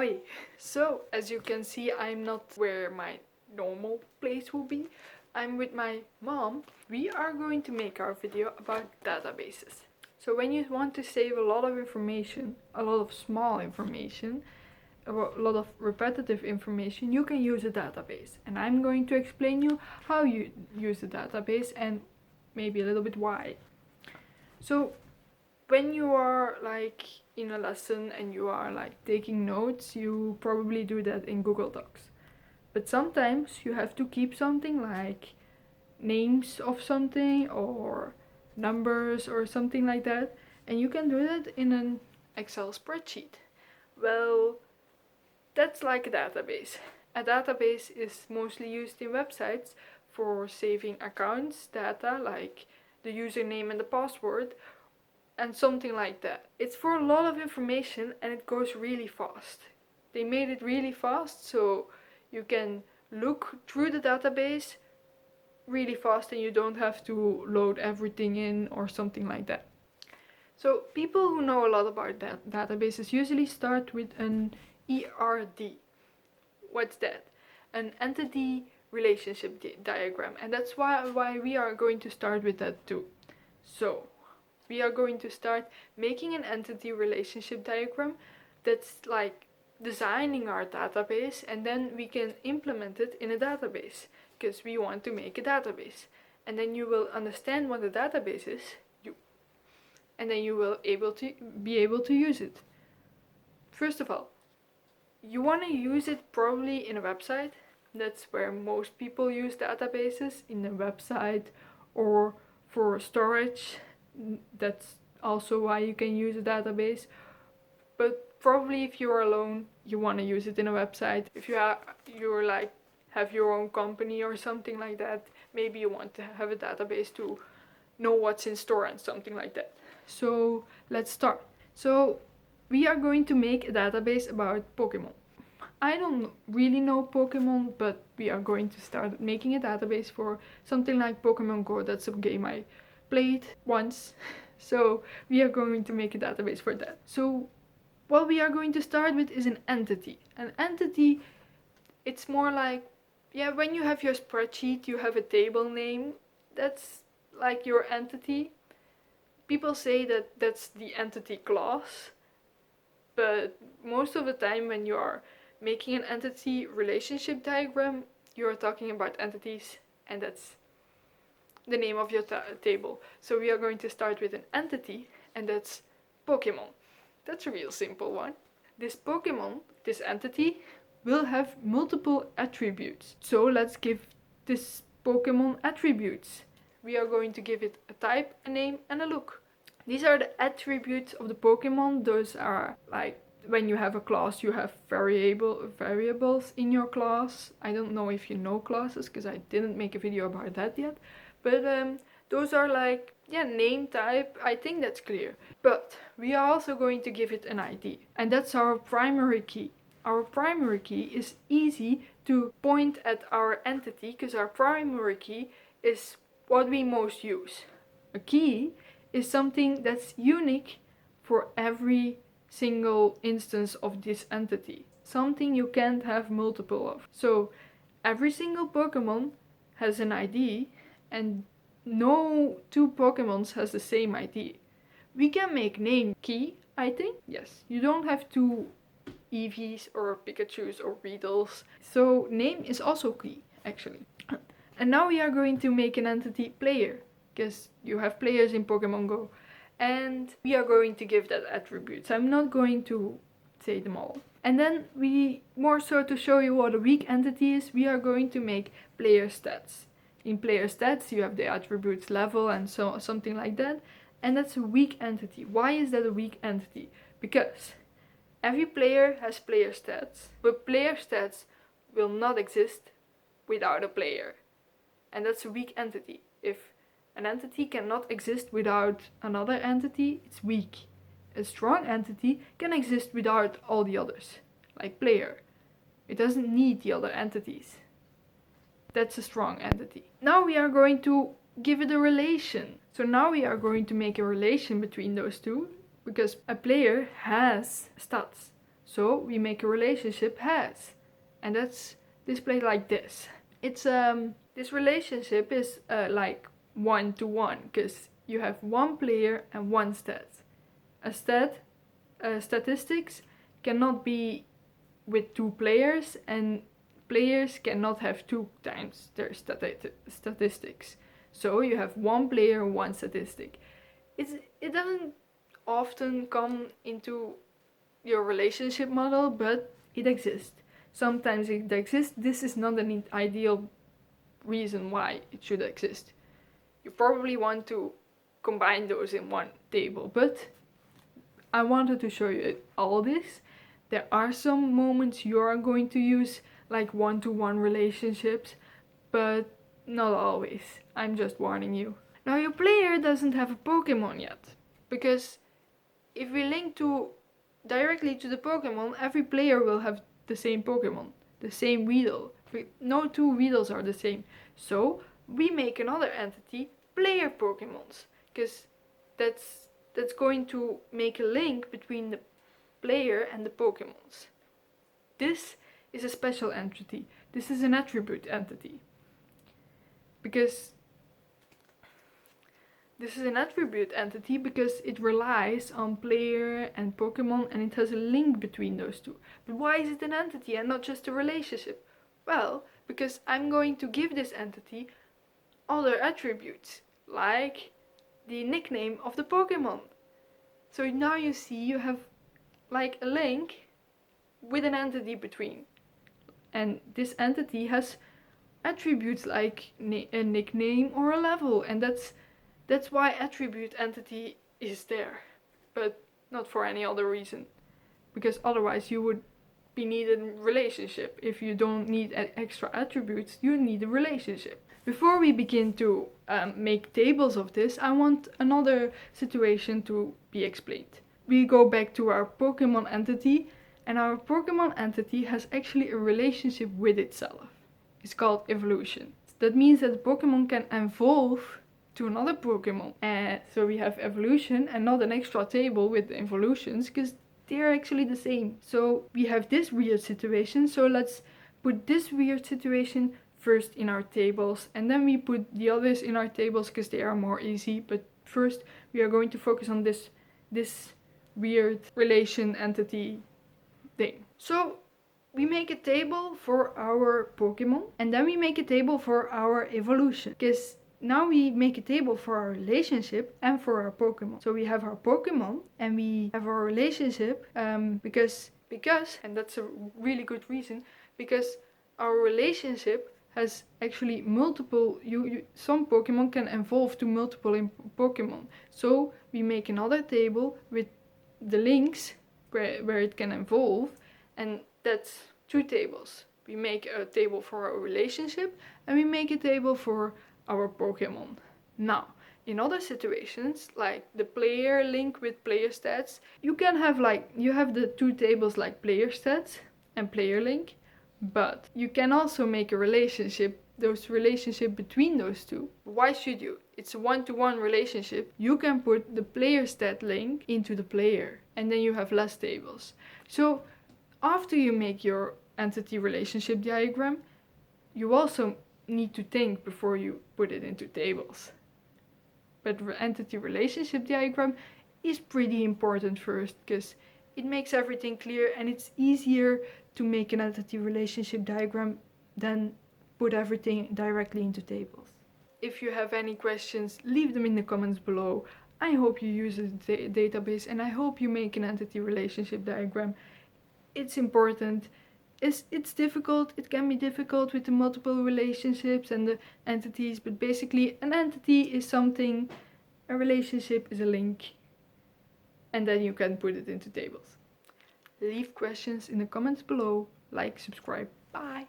Ahoy! So, as you can see, I'm not where my normal place will be. I'm with my mom. We are going to make our video about databases. So when you want to save a lot of information, a lot of small information, a lot of repetitive information, you can use a database. And I'm going to explain you how you use a database and maybe a little bit why. So when you are like in a lesson and you are like taking notes, you probably do that in Google Docs. But sometimes you have to keep something like names of something or numbers or something like that, and you can do that in an Excel spreadsheet. Well, that's like a database. A database is mostly used in websites for saving accounts data like the username and the password and something like that. It's for a lot of information and it goes really fast. They made it really fast so you can look through the database really fast and you don't have to load everything in or something like that. So people who know a lot about databases usually start with an ERD. What's that? An entity relationship diagram, and that's why we are going to start with that too. So we are going to start making an entity relationship diagram that's like designing our database, and then we can implement it in a database because we want to make a database. And then you will understand what a database is, and then you will be able to use it. First of all, you want to use it probably in a website. That's where most people use databases, in a website or for storage. That's also why you can use a database. But probably if you're alone, you want to use it in a website. If you're like have your own company or something like that, maybe you want to have a database to know what's in store and something like that. So let's start. So we are going to make a database about Pokemon. I don't really know Pokemon, but we are going to start making a database for something like Pokemon Go. That's a game I played once. So we are going to make a database for that. So what we are going to start with is an entity. An entity, it's more like, when you have your spreadsheet, you have a table name. That's like your entity. People say that that's the entity class, but most of the time when you are making an entity relationship diagram, you are talking about entities, and that's the name of your table. So we are going to start with an entity, and that's Pokemon. That's a real simple one. This Pokemon, this entity, will have multiple attributes. So let's give this Pokemon attributes. We are going to give it a type, a name, and a look. These are the attributes of the Pokemon. Those are like when you have a class, you have variables in your class. I don't know if you know classes because I didn't make a video about that yet. But those are like, name, type. I think that's clear. But we are also going to give it an ID. And that's our primary key. Our primary key is easy to point at our entity because our primary key is what we most use. A key is something that's unique for every single instance of this entity. Something you can't have multiple of. So every single Pokemon has an ID and no two Pokemons has the same ID. We can make name key, I think. Yes, you don't have two Eevees or Pikachus or Weedles. So name is also key, actually. And now we are going to make an entity player, because you have players in Pokemon Go. And we are going to give that attributes. I'm not going to say them all. And then more so to show you what a weak entity is, we are going to make player stats. In player stats you have the attributes level and something like that. And that's a weak entity. Why is that a weak entity? Because every player has player stats, but player stats will not exist without a player. And that's a weak entity. If an entity cannot exist without another entity, it's weak. A strong entity can exist without all the others, like player. It doesn't need the other entities. That's a strong entity. Now we are going to give it a relation. So now we are going to make a relation between those two, because a player has stats. So we make a relationship has, and that's displayed like this. It's this relationship is like 1-to-1 because you have one player and one stat. Statistics cannot be with two players, and players cannot have 2 times their statistics. So you have one player, one statistic. It doesn't often come into your relationship model, but it exists. Sometimes it exists. This is not an ideal reason why it should exist. You probably want to combine those in one table, but I wanted to show you all this. There are some moments you are going to use like 1-to-1 relationships, but not always. I'm just warning you. Now your player doesn't have a Pokemon yet, because if we link directly to the Pokemon, every player will have the same Pokemon, the same Weedle. No 2 Weedles are the same. So we make another entity, player Pokemons, because that's going to make a link between the player and the Pokemons. This is a special entity. This is an attribute entity. Because this is an attribute entity because it relies on player and Pokemon, and it has a link between those two. But why is it an entity and not just a relationship? Well, because I'm going to give this entity other attributes, like the nickname of the Pokemon. So now you see you have like a link with an entity between. And this entity has attributes like a nickname or a level, and that's why attribute entity is there, but not for any other reason. Because otherwise you would be needed a relationship. If you don't need extra attributes, you need a relationship. Before we begin to make tables of this, I want another situation to be explained. We go back to our Pokemon entity, and our Pokemon entity has actually a relationship with itself. It's called evolution. That means that the Pokemon can evolve to another Pokemon. So we have evolution and not an extra table with the evolutions, because they're actually the same. So we have this weird situation, so let's put this weird situation first in our tables, and then we put the others in our tables because they are more easy. But first we are going to focus on this weird relation entity thing. So we make a table for our Pokemon, and then we make a table for our evolution, because now we make a table for our relationship and for our Pokemon. So we have our Pokemon and we have our relationship because, and that's a really good reason, because our relationship has actually multiple, some Pokemon can evolve to multiple Pokemon. So we make another table with the links where it can evolve, and that's 2 tables. We make a table for our relationship and we make a table for our Pokemon. Now, in other situations, like the player link with player stats, you can have you have the 2 tables like player stats and player link, but you can also make a relationship between those 2. Why should you? It's a 1-to-1 relationship. You can put the player stat link into the player, and then you have less tables. So after you make your entity relationship diagram, you also need to think before you put it into tables. But the entity relationship diagram is pretty important first, because it makes everything clear, and it's easier to make an entity relationship diagram than put everything directly into tables. If you have any questions, leave them in the comments below. I hope you use the database, and I hope you make an entity relationship diagram. It's important. It's difficult, it can be difficult with the multiple relationships and the entities, but basically an entity is something, a relationship is a link, and then you can put it into tables. Leave questions in the comments below, like, subscribe, bye!